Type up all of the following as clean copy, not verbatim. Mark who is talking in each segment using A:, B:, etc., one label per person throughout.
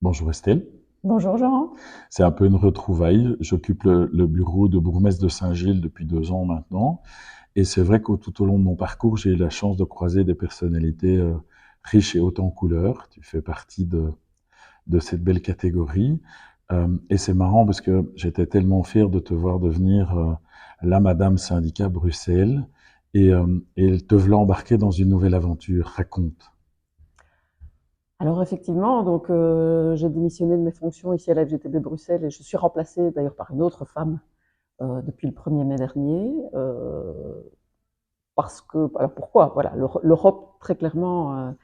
A: Bonjour Estelle,
B: Bonjour Jean.
A: c'est un peu une retrouvaille. J'occupe le bureau de bourgmestre de Saint-Gilles depuis 2 ans maintenant. Et c'est vrai que tout au long de mon parcours, j'ai eu la chance de croiser des personnalités riches et hautes en couleurs. Tu fais partie de cette belle catégorie. Et c'est marrant parce que j'étais tellement fier de te voir devenir la Madame Syndicat Bruxelles et te v'là embarquer dans une nouvelle aventure. Raconte.
B: Alors effectivement, donc j'ai démissionné de mes fonctions ici à la FGTB Bruxelles et je suis remplacée d'ailleurs par une autre femme depuis le 1er mai dernier. Parce que, alors pourquoi? Voilà, l'Europe, très clairement,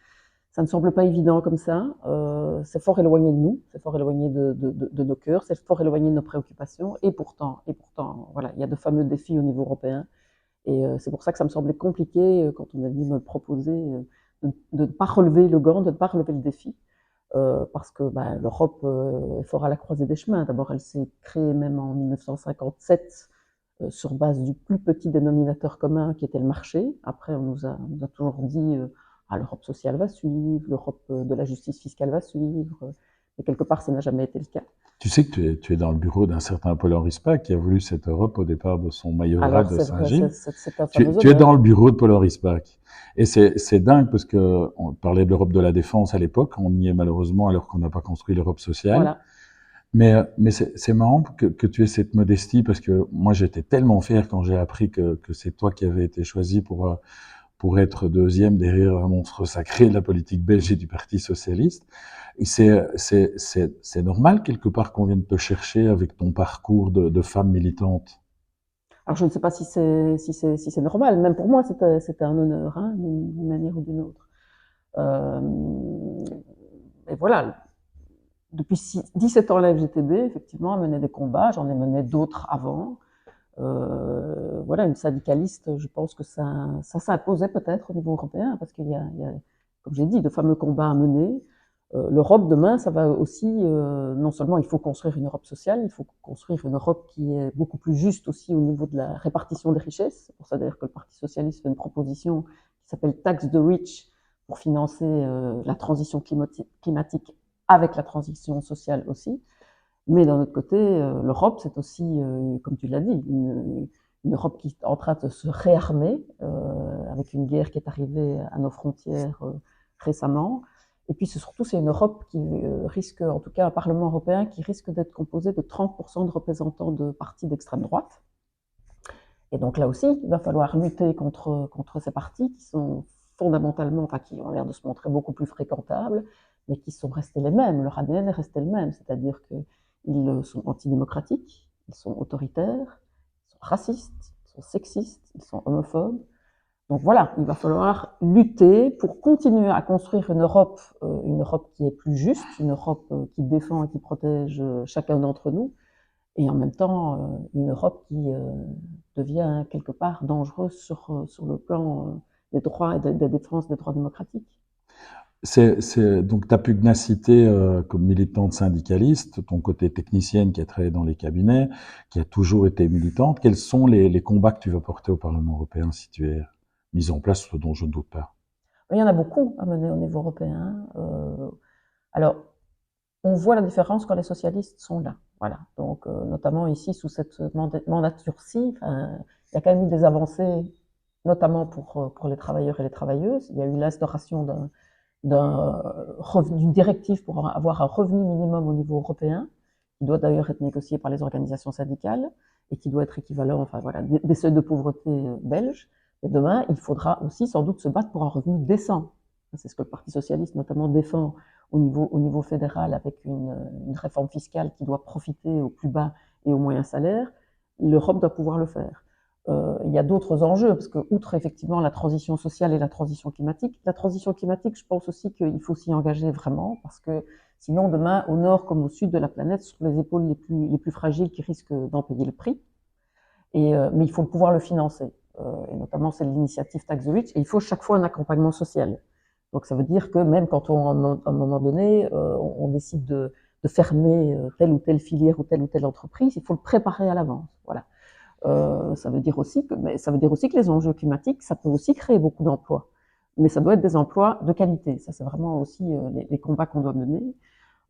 B: ça ne semble pas évident comme ça. C'est fort éloigné de nous, c'est fort éloigné de nos cœurs, c'est fort éloigné de nos préoccupations. Et pourtant, voilà, il y a de fameux défis au niveau européen. Et c'est pour ça que ça me semblait compliqué quand on est venu me proposer de ne pas relever le gant, de ne pas relever le défi. Parce que bah, l'Europe est fort à la croisée des chemins. D'abord, elle s'est créée même en 1957 sur base du plus petit dénominateur commun qui était le marché. Après, on nous a toujours dit ah, l'Europe sociale va suivre, l'Europe de la justice fiscale va suivre. Et quelque part, ça n'a jamais été le cas.
A: Tu sais que tu es dans le bureau d'un certain Paul-Henri Spaak qui a voulu cette Europe au départ de son majorat
B: Alors,
A: de
B: c'est vrai,
A: Saint-Gilles.
B: c'est un
A: Tu,
B: fameux
A: tu es
B: honneur.
A: dans le bureau de Paul-Henri Spaak. Et c'est dingue parce que on parlait de l'Europe de la défense à l'époque. On y est malheureusement alors qu'on n'a pas construit l'Europe sociale.
B: Voilà.
A: Mais c'est marrant que tu aies cette modestie parce que moi j'étais tellement fier quand j'ai appris que c'est toi qui avais été choisi pour être deuxième derrière un monstre sacré de la politique belge et du Parti socialiste. Et c'est normal quelque part qu'on vienne te chercher avec ton parcours de femme militante.
B: Alors, je ne sais pas si c'est normal. Même pour moi, c'était un honneur, hein, d'une manière ou d'une autre. Et voilà, depuis 17 ans à la FGTB, effectivement, à mener des combats. J'en ai mené d'autres avant. Voilà, une syndicaliste, je pense que ça s'imposait peut-être au niveau européen, parce qu'il y a, comme j'ai dit, de fameux combats à mener. L'Europe demain, ça va aussi, non seulement il faut construire une Europe sociale, il faut construire une Europe qui est beaucoup plus juste aussi au niveau de la répartition des richesses. C'est pour ça d'ailleurs que le Parti socialiste fait une proposition qui s'appelle Tax the Rich pour financer la transition climatique avec la transition sociale aussi. Mais d'un autre côté, l'Europe, c'est aussi, comme tu l'as dit, une Europe qui est en train de se réarmer avec une guerre qui est arrivée à nos frontières récemment. Et puis surtout, c'est une Europe qui risque, en tout cas un Parlement européen, qui risque d'être composé de 30% de représentants de partis d'extrême droite. Et donc là aussi, il va falloir lutter contre ces partis qui sont fondamentalement, enfin qui ont l'air de se montrer beaucoup plus fréquentables, mais qui sont restés les mêmes. Leur ADN est resté le même, c'est-à-dire qu'ils sont antidémocratiques, ils sont autoritaires, ils sont racistes, ils sont sexistes, ils sont homophobes. Donc voilà, il va falloir lutter pour continuer à construire une Europe qui est plus juste, une Europe qui défend et qui protège chacun d'entre nous, et en même temps une Europe qui devient quelque part dangereuse sur le plan des droits et de la défense des droits démocratiques.
A: Donc ta pugnacité comme militante syndicaliste, ton côté technicienne qui a travaillé dans les cabinets, qui a toujours été militante, quels sont les combats que tu vas porter au Parlement européen si tu es mise en place, ce dont je ne doute pas?
B: Il y en a beaucoup à mener au niveau européen. Alors, on voit la différence quand les socialistes sont là. Voilà. Donc, notamment ici, sous cette mandature-ci, enfin, il y a quand même eu des avancées, notamment pour les travailleurs et les travailleuses. Il y a eu l'instauration d'une directive pour avoir un revenu minimum au niveau européen, qui doit d'ailleurs être négocié par les organisations syndicales et qui doit être équivalent, enfin voilà, des seuils de pauvreté belges. Et demain, il faudra aussi sans doute se battre pour un revenu décent. C'est ce que le Parti socialiste notamment défend au niveau fédéral avec une réforme fiscale qui doit profiter aux plus bas et aux moyens salaires. L'Europe doit pouvoir le faire. Il y a d'autres enjeux, parce que, outre effectivement la transition sociale et la transition climatique, je pense aussi qu'il faut s'y engager vraiment, parce que sinon, demain, au nord comme au sud de la planète, ce sont les épaules les plus fragiles qui risquent d'en payer le prix. Mais il faut pouvoir le financer. Et notamment, c'est l'initiative Tax the Rich, et il faut chaque fois un accompagnement social. Donc ça veut dire que même quand à un moment donné, on décide de fermer telle ou telle filière ou telle entreprise, il faut le préparer à l'avance. Voilà. Ça veut dire aussi que les enjeux climatiques, ça peut aussi créer beaucoup d'emplois. Mais ça doit être des emplois de qualité. Ça, c'est vraiment aussi les combats qu'on doit mener.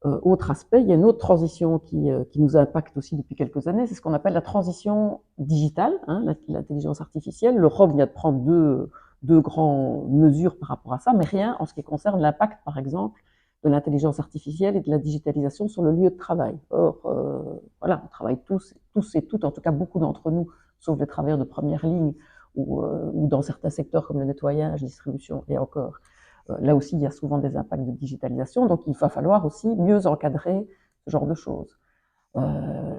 B: Autre aspect, il y a une autre transition qui nous impacte aussi depuis quelques années, c'est ce qu'on appelle la transition digitale, hein, l'intelligence artificielle. L'Europe vient de prendre deux grandes mesures par rapport à ça, mais rien en ce qui concerne l'impact, par exemple, de l'intelligence artificielle et de la digitalisation sur le lieu de travail. Or, voilà, on travaille tous et toutes, en tout cas beaucoup d'entre nous, sauf les travailleurs de première ligne ou dans certains secteurs comme le nettoyage, distribution et encore. Là aussi, il y a souvent des impacts de digitalisation, donc il va falloir aussi mieux encadrer ce genre de choses.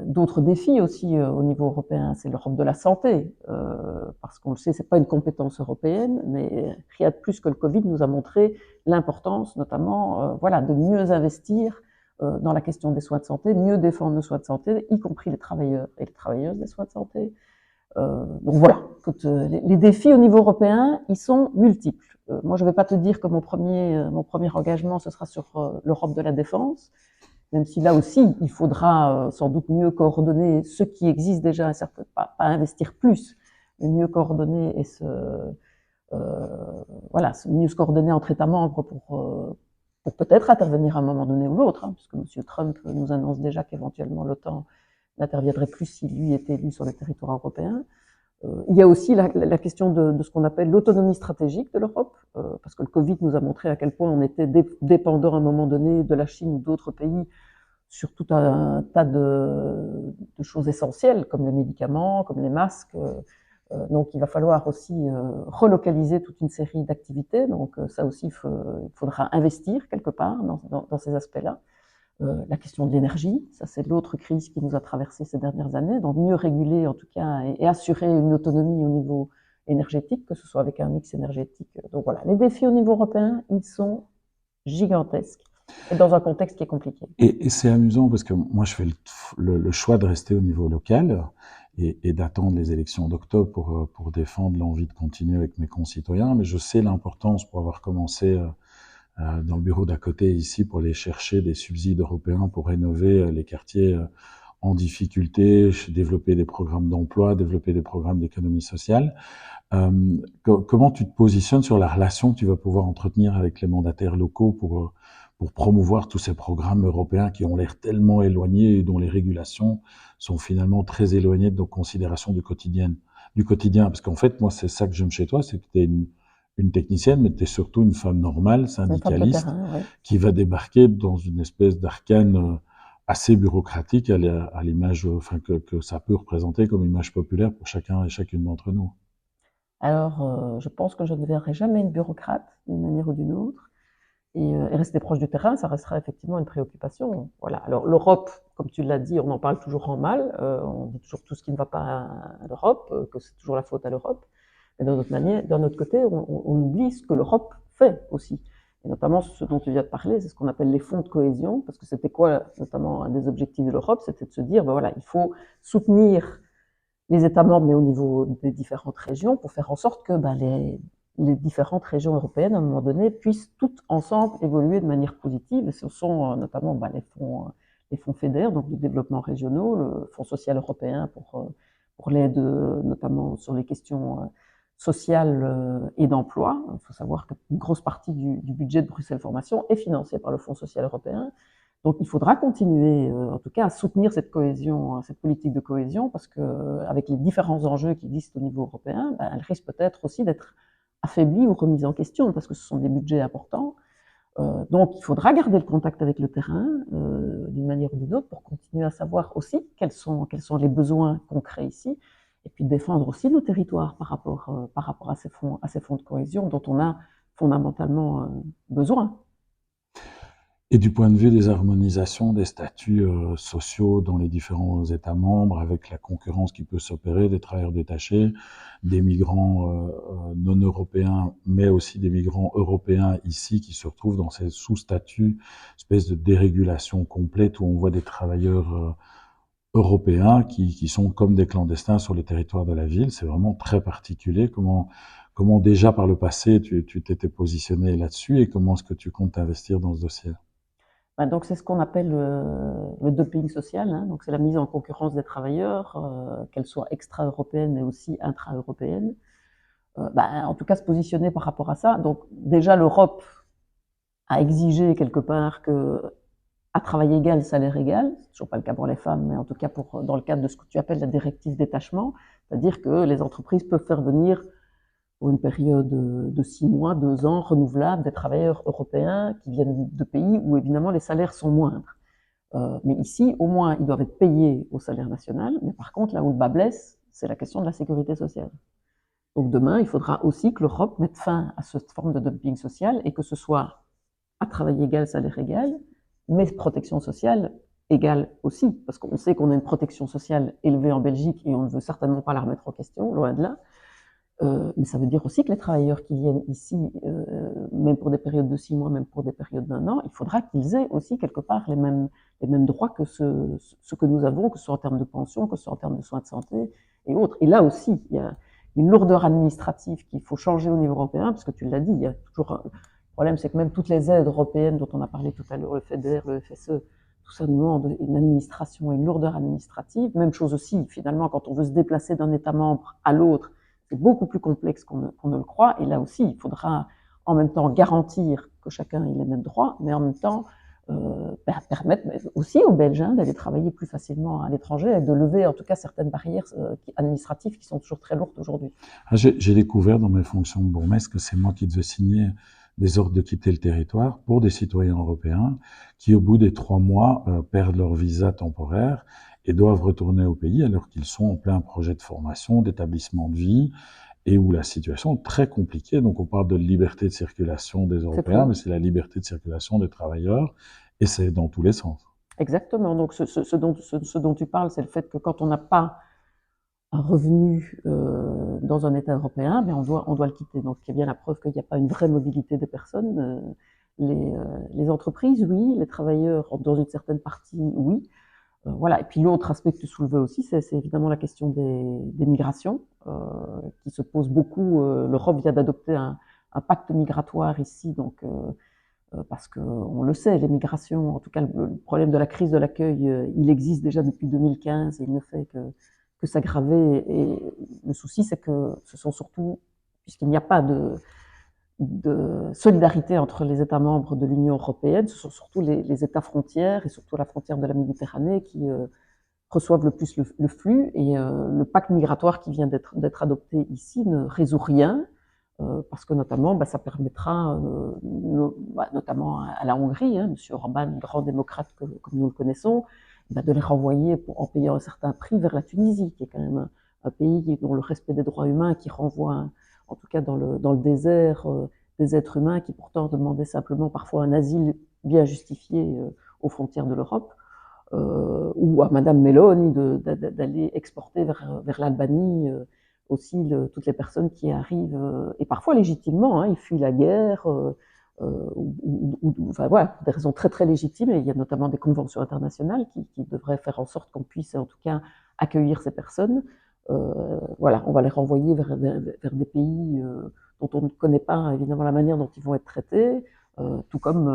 B: D'autres défis aussi au niveau européen, c'est l'Europe de la santé, parce qu'on le sait, c'est pas une compétence européenne, mais rien de plus que le Covid nous a montré l'importance, notamment, voilà, de mieux investir dans la question des soins de santé, mieux défendre nos soins de santé, y compris les travailleurs et les travailleuses des soins de santé. Donc voilà, écoute, les défis au niveau européen, ils sont multiples. Moi, je ne vais pas te dire que mon premier engagement, ce sera sur l'Europe de la défense, même si là aussi, il faudra sans doute mieux coordonner ce qui existe déjà, certes, pas investir plus, mais mieux coordonner et voilà, mieux se coordonner entre États membres pour peut-être intervenir à un moment donné ou l'autre, hein, puisque M. Trump nous annonce déjà qu'éventuellement l'OTAN n'interviendrait plus s'il lui était élu sur le territoire européen. Il y a aussi la question de ce qu'on appelle l'autonomie stratégique de l'Europe, parce que le Covid nous a montré à quel point on était dépendant à un moment donné de la Chine ou d'autres pays sur tout un tas de choses essentielles, comme les médicaments, comme les masques. Donc il va falloir aussi relocaliser toute une série d'activités. Donc ça aussi, il faudra investir quelque part dans ces aspects-là. La question de l'énergie, ça c'est l'autre crise qui nous a traversé ces dernières années, donc mieux réguler en tout cas et assurer une autonomie au niveau énergétique, que ce soit avec un mix énergétique. Donc voilà, les défis au niveau européen, ils sont gigantesques et dans un contexte qui est compliqué.
A: Et c'est amusant parce que moi, je fais le choix de rester au niveau local et d'attendre les élections d'octobre pour défendre l'envie de continuer avec mes concitoyens, mais je sais l'importance pour avoir commencé dans le bureau d'à côté ici pour aller chercher des subsides européens pour rénover les quartiers en difficulté, développer des programmes d'emploi, développer des programmes d'économie sociale. Comment tu te positionnes sur la relation que tu vas pouvoir entretenir avec les mandataires locaux pour promouvoir tous ces programmes européens qui ont l'air tellement éloignés et dont les régulations sont finalement très éloignées de nos considérations du quotidien? Parce qu'en fait, moi, c'est ça que j'aime chez toi, c'est que tu es une technicienne, mais tu es surtout une femme normale,
B: Une femme de
A: syndicaliste,
B: terrain, oui.
A: qui va débarquer dans une espèce d'arcane assez bureaucratique à l'image enfin, que ça peut représenter comme image populaire pour chacun et chacune d'entre nous.
B: Alors, je pense que je ne deviendrai jamais une bureaucrate d'une manière ou d'une autre. Et rester proche du terrain, ça restera effectivement une préoccupation. Voilà. Alors l'Europe, comme tu l'as dit, on en parle toujours en mal. On dit toujours tout ce qui ne va pas à l'Europe, que c'est toujours la faute à l'Europe. Mais d'un autre côté, on oublie ce que l'Europe fait aussi. Et notamment ce dont tu viens de parler, c'est ce qu'on appelle les fonds de cohésion, parce que c'était quoi, notamment un des objectifs de l'Europe, c'était de se dire, ben voilà, il faut soutenir les États membres, mais au niveau des différentes régions, pour faire en sorte que ben, les différentes régions européennes, à un moment donné, puissent toutes ensemble évoluer de manière positive. Et ce sont notamment ben, les fonds FEDER, donc de développement régionaux, le Fonds social européen pour l'aide, notamment sur les questions sociales et d'emploi. Il faut savoir qu'une grosse partie du budget de Bruxelles Formation est financée par le Fonds social européen. Donc il faudra continuer, en tout cas, à soutenir cette cohésion, cette politique de cohésion, parce que avec les différents enjeux qui existent au niveau européen, ben, elle risque peut-être aussi d'être affaiblie ou remise en question, parce que ce sont des budgets importants. Donc il faudra garder le contact avec le terrain d'une manière ou d'une autre pour continuer à savoir aussi quels sont les besoins concrets ici, et puis défendre aussi nos territoires par rapport à ces fonds de cohésion dont on a fondamentalement besoin.
A: Et du point de vue des harmonisations des statuts sociaux dans les différents États membres, avec la concurrence qui peut s'opérer des travailleurs détachés, des migrants non européens, mais aussi des migrants européens ici qui se retrouvent dans ces sous-statuts, espèce de dérégulation complète où on voit des travailleurs européens qui sont comme des clandestins sur le territoire de la ville. C'est vraiment très particulier. Comment déjà par le passé tu t'étais positionné là-dessus et comment est-ce que tu comptes investir dans ce dossier?
B: Donc c'est ce qu'on appelle le dumping social, hein. Donc c'est la mise en concurrence des travailleurs, qu'elles soient extra-européennes mais aussi intra-européennes. En tout cas se positionner par rapport à ça. Donc déjà l'Europe a exigé quelque part que à travail égal, salaire égal, c'est toujours pas le cas pour les femmes, mais en tout cas dans le cadre de ce que tu appelles la directive détachement, c'est-à-dire que les entreprises peuvent faire venir pour une période de 6 mois, 2 ans, renouvelable, des travailleurs européens qui viennent de pays où évidemment les salaires sont moindres. Mais ici, au moins, ils doivent être payés au salaire national, mais par contre, là où le bas blesse, c'est la question de la sécurité sociale. Donc demain, il faudra aussi que l'Europe mette fin à cette forme de dumping social et que ce soit à travail égal, salaire égal, mais protection sociale égale aussi, parce qu'on sait qu'on a une protection sociale élevée en Belgique et on ne veut certainement pas la remettre en question, loin de là. Mais ça veut dire aussi que les travailleurs qui viennent ici, même pour des périodes de 6 mois, même pour des périodes d'1 an, il faudra qu'ils aient aussi quelque part les mêmes droits que ce que nous avons, que ce soit en termes de pension, que ce soit en termes de soins de santé et autres. Et là aussi, il y a une lourdeur administrative qu'il faut changer au niveau européen, parce que tu l'as dit, il y a toujours le problème, c'est que même toutes les aides européennes dont on a parlé tout à l'heure, le FEDER, le FSE, tout ça demande une administration et une lourdeur administrative. Même chose aussi, finalement, quand on veut se déplacer d'un État membre à l'autre, c'est beaucoup plus complexe qu'on ne le croit. Et là aussi, il faudra en même temps garantir que chacun ait les mêmes droits, mais en même temps permettre aussi aux Belges d'aller travailler plus facilement à l'étranger et de lever en tout cas certaines barrières administratives qui sont toujours très lourdes aujourd'hui.
A: J'ai découvert dans mes fonctions de bourgmestre que c'est moi qui devais signer des ordres de quitter le territoire pour des citoyens européens qui, au bout des 3 mois, perdent leur visa temporaire et doivent retourner au pays alors qu'ils sont en plein projet de formation, d'établissement de vie, et où la situation est très compliquée. Donc on parle de liberté de circulation des Européens, mais c'est la liberté de circulation des travailleurs, et c'est dans tous les sens.
B: Exactement. Donc ce dont tu parles, c'est le fait que quand on n'a pas un revenu dans un État européen, mais on doit le quitter. Donc c'est bien la preuve qu'il n'y a pas une vraie mobilité des personnes. Les entreprises, oui, les travailleurs, dans une certaine partie, oui. Voilà. Et puis l'autre aspect que tu soulevais aussi, c'est évidemment la question des migrations, qui se pose beaucoup. L'Europe vient d'adopter un pacte migratoire ici, donc parce que on le sait, les migrations, en tout cas le problème de la crise de l'accueil, il existe déjà depuis 2015 et il ne fait que s'aggraver. Et le souci, c'est que ce sont surtout, puisqu'il n'y a pas de solidarité entre les États membres de l'Union européenne, ce sont surtout les États frontières et surtout la frontière de la Méditerranée qui reçoivent le plus le flux. Et le pacte migratoire qui vient d'être adopté ici ne résout rien, parce que notamment, ça permettra, notamment à la Hongrie, hein, M. Orban, grand démocrate comme nous le connaissons, de les renvoyer en payant un certain prix vers la Tunisie, qui est quand même un pays dont le respect des droits humains, qui renvoie, en tout cas dans le désert, des êtres humains qui pourtant demandaient simplement parfois un asile bien justifié aux frontières de l'Europe, ou à Madame Meloni d'aller exporter vers l'Albanie aussi toutes les personnes qui arrivent, et parfois légitimement, hein, ils fuient la guerre, enfin voilà, des raisons très très légitimes, et il y a notamment des conventions internationales qui devraient faire en sorte qu'on puisse en tout cas accueillir ces personnes. Voilà, on va les renvoyer vers des pays dont on ne connaît pas évidemment la manière dont ils vont être traités, tout comme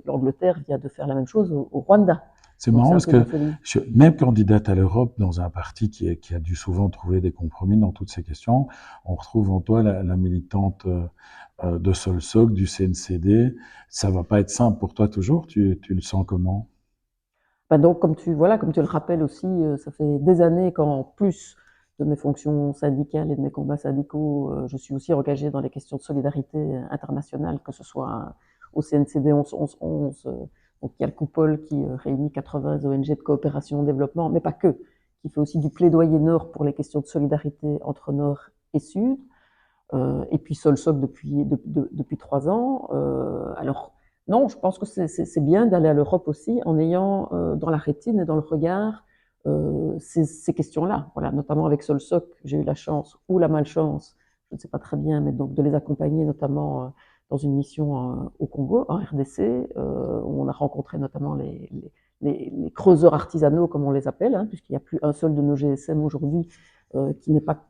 B: l'Angleterre vient de faire la même chose au Rwanda.
A: C'est marrant parce que même candidate à l'Europe dans un parti qui a dû souvent trouver des compromis dans toutes ces questions, on retrouve en toi la militante de Solsog, du CNCD. Ça va pas être simple pour toi toujours, tu le sens comment?
B: Donc comme tu le rappelles aussi, ça fait des années qu'en plus de mes fonctions syndicales et de mes combats syndicaux, je suis aussi engagée dans les questions de solidarité internationale, que ce soit au CNCD 1111, donc il y a le Coupole qui réunit 80 ONG de coopération au développement, mais pas que, qui fait aussi du plaidoyer Nord pour les questions de solidarité entre Nord et Sud, et puis Solsoc depuis 3 ans. Alors non, je pense que c'est bien d'aller à l'Europe aussi en ayant dans la rétine et dans le regard ces questions-là. Voilà, notamment avec Solsoc, j'ai eu la chance ou la malchance, je ne sais pas très bien, mais donc de les accompagner notamment dans une mission au Congo, en RDC, où on a rencontré notamment les creuseurs artisanaux, comme on les appelle, hein, puisqu'il n'y a plus un seul de nos GSM aujourd'hui qui n'est pas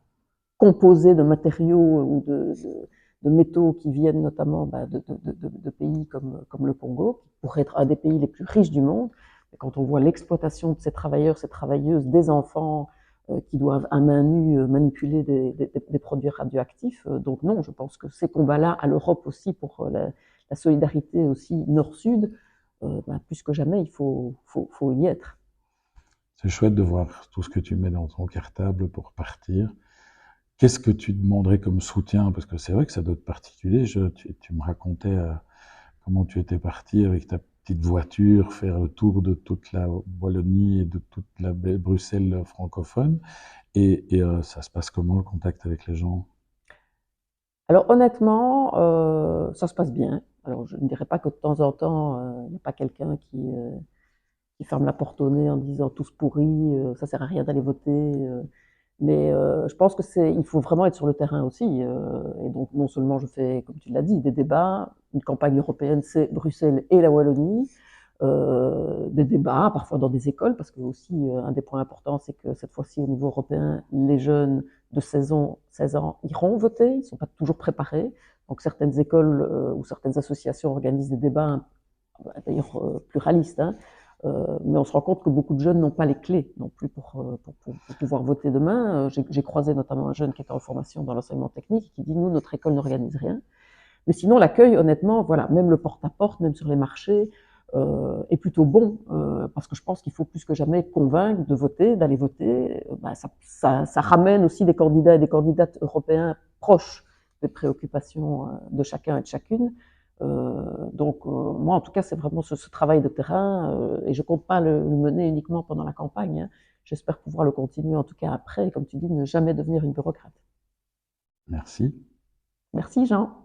B: composé de matériaux ou de métaux qui viennent notamment de pays comme le Congo, qui pourrait être un des pays les plus riches du monde. Et quand on voit l'exploitation de ces travailleurs, ces travailleuses, des enfants qui doivent à main nue manipuler des produits radioactifs, donc non, je pense que ces combats-là à l'Europe aussi pour la solidarité aussi Nord-Sud plus que jamais, il faut y être.
A: C'est chouette de voir tout ce que tu mets dans ton cartable pour partir. Qu'est-ce que tu demanderais comme soutien? Parce que c'est vrai que ça doit être particulier. Tu me racontais comment tu étais parti avec ta petite voiture, faire le tour de toute la Wallonie et de toute la Bruxelles francophone. Ça se passe comment le contact avec les gens?
B: Alors honnêtement, ça se passe bien. Alors je ne dirais pas que de temps en temps, il n'y a pas quelqu'un qui ferme la porte au nez en disant tous pourris, ça sert à rien d'aller voter. Mais je pense que il faut vraiment être sur le terrain aussi. Et donc non seulement je fais, comme tu l'as dit, des débats, une campagne européenne, c'est Bruxelles et la Wallonie, des débats, parfois dans des écoles, parce que aussi un des points importants, c'est que cette fois-ci au niveau européen, les jeunes de 16 ans iront voter, ils ne sont pas toujours préparés. Donc certaines écoles ou certaines associations organisent des débats, d'ailleurs pluralistes, hein, mais on se rend compte que beaucoup de jeunes n'ont pas les clés non plus pour pouvoir voter demain. J'ai croisé notamment un jeune qui était en formation dans l'enseignement technique qui dit, nous, notre école n'organise rien. Mais sinon, l'accueil, honnêtement, voilà, même le porte-à-porte, même sur les marchés, est plutôt bon, parce que je pense qu'il faut plus que jamais convaincre de voter, d'aller voter. Ça ramène aussi des candidats et des candidates européens proches des préoccupations de chacun et de chacune. Moi, en tout cas, c'est vraiment ce travail de terrain, et je compte pas le mener uniquement pendant la campagne, hein. J'espère pouvoir le continuer, en tout cas après, comme tu dis, ne jamais devenir une bureaucrate.
A: Merci.
B: Merci Jean.